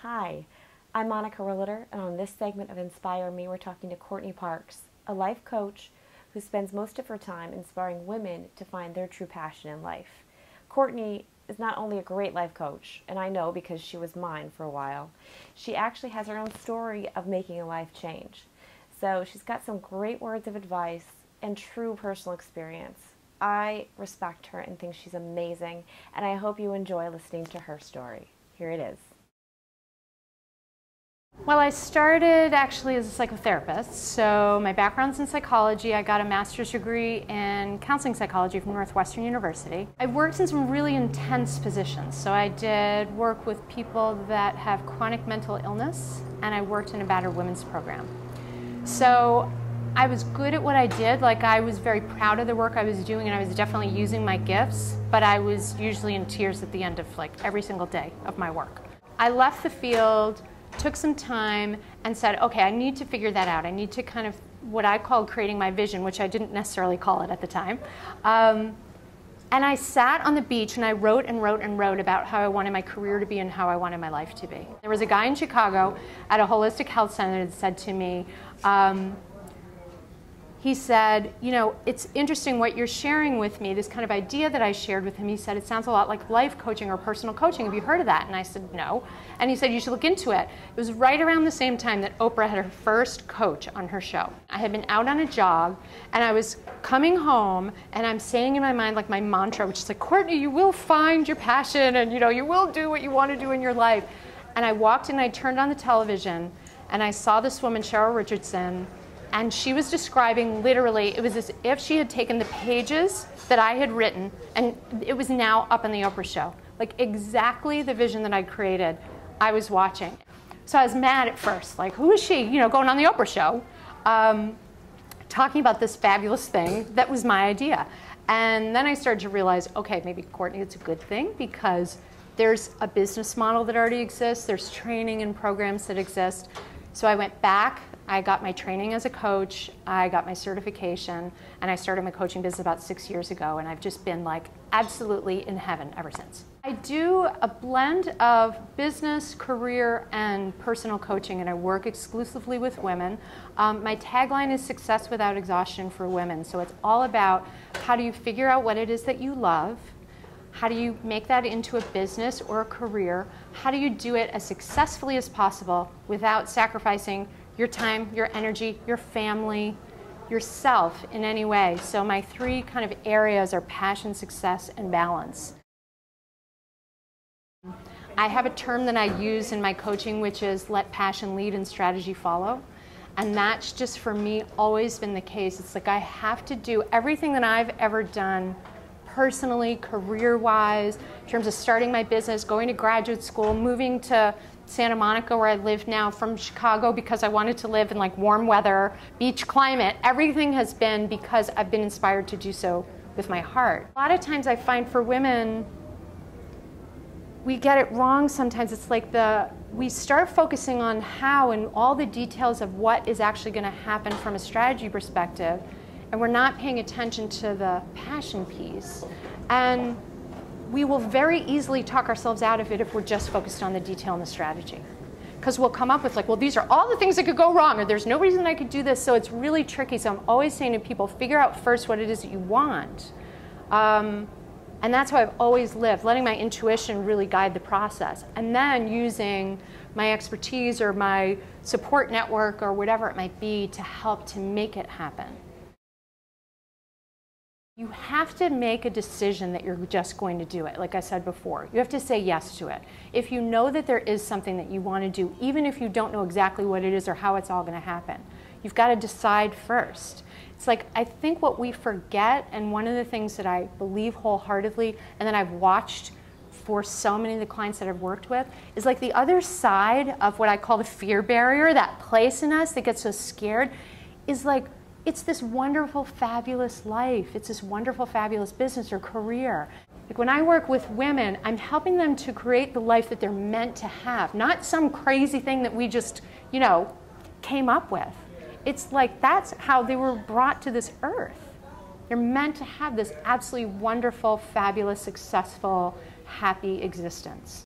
Hi, I'm Monica Rillater, and on this segment of Inspire Me, we're talking to Courtney Parks, a life coach who spends most of her time inspiring women to find their true passion in life. Courtney is not only a great life coach, and I know because she was mine for a while, she actually has her own story of making a life change. So she's got some great words of advice and true personal experience. I respect her and think she's amazing, and I hope you enjoy listening to her story. Here it is. Well, I started actually as a psychotherapist, so my background's in psychology. I got a master's degree in counseling psychology from Northwestern University. I worked in some really intense positions, so I did work with people that have chronic mental illness, and I worked in a battered women's program. So I was good at what I did. I was very proud of the work I was doing, and I was definitely using my gifts, but I was usually in tears at the end of every single day of my work. I left the field, took some time, and said, okay, I need to figure that out. I need to kind of, what I called creating my vision, which I didn't necessarily call it at the time. And I sat on the beach and I wrote and wrote and wrote about how I wanted my career to be and how I wanted my life to be. There was a guy in Chicago at a holistic health center that said to me, he said, you know, it's interesting what you're sharing with me, this kind of idea that I shared with him. He said, it sounds a lot like life coaching or personal coaching. Have you heard of that? And I said, no. And he said, you should look into it. It was right around the same time that Oprah had her first coach on her show. I had been out on a jog, and I was coming home, and I'm saying in my mind, my mantra, which is Courtney, you will find your passion, and you will do what you want to do in your life. And I walked in, I turned on the television, and I saw this woman, Cheryl Richardson, and she was describing literally, it was as if she had taken the pages that I had written, and it was now up on the Oprah show. Exactly the vision that I created, I was watching. So I was mad at first, who is she, going on the Oprah show, talking about this fabulous thing that was my idea. And then I started to realize, okay, maybe Courtney, it's a good thing because there's a business model that already exists, there's training and programs that exist. So I went back, I got my training as a coach, I got my certification, and I started my coaching business about 6 years ago, and I've just been absolutely in heaven ever since. I do a blend of business, career, and personal coaching, and I work exclusively with women. My tagline is success without exhaustion for women, so it's all about how do you figure out what it is that you love, how do you make that into a business or a career, how do you do it as successfully as possible without sacrificing your time, your energy, your family, yourself in any way. So my three kind of areas are passion, success, and balance. I have a term that I use in my coaching, which is let passion lead and strategy follow. And that's just for me always been the case. It's I have to do everything that I've ever done personally, career-wise, in terms of starting my business, going to graduate school, moving to Santa Monica, where I live now, from Chicago because I wanted to live in warm weather, beach climate. Everything has been because I've been inspired to do so with my heart. A lot of times I find for women, we get it wrong sometimes. It's we start focusing on how and all the details of what is actually going to happen from a strategy perspective, and we're not paying attention to the passion piece. And we will very easily talk ourselves out of it if we're just focused on the detail and the strategy. Because we'll come up with well, these are all the things that could go wrong, or there's no reason I could do this, so it's really tricky. So I'm always saying to people, figure out first what it is that you want. And that's how I've always lived, letting my intuition really guide the process. And then using my expertise or my support network or whatever it might be to help to make it happen. You have to make a decision that you're just going to do it, like I said before. You have to say yes to it. If you know that there is something that you want to do, even if you don't know exactly what it is or how it's all going to happen, you've got to decide first. It's I think what we forget, and one of the things that I believe wholeheartedly, and that I've watched for so many of the clients that I've worked with, is the other side of what I call the fear barrier, that place in us that gets so scared, is it's this wonderful, fabulous life. It's this wonderful, fabulous business or career. When I work with women, I'm helping them to create the life that they're meant to have, not some crazy thing that we just, came up with. It's that's how they were brought to this earth. They're meant to have this absolutely wonderful, fabulous, successful, happy existence.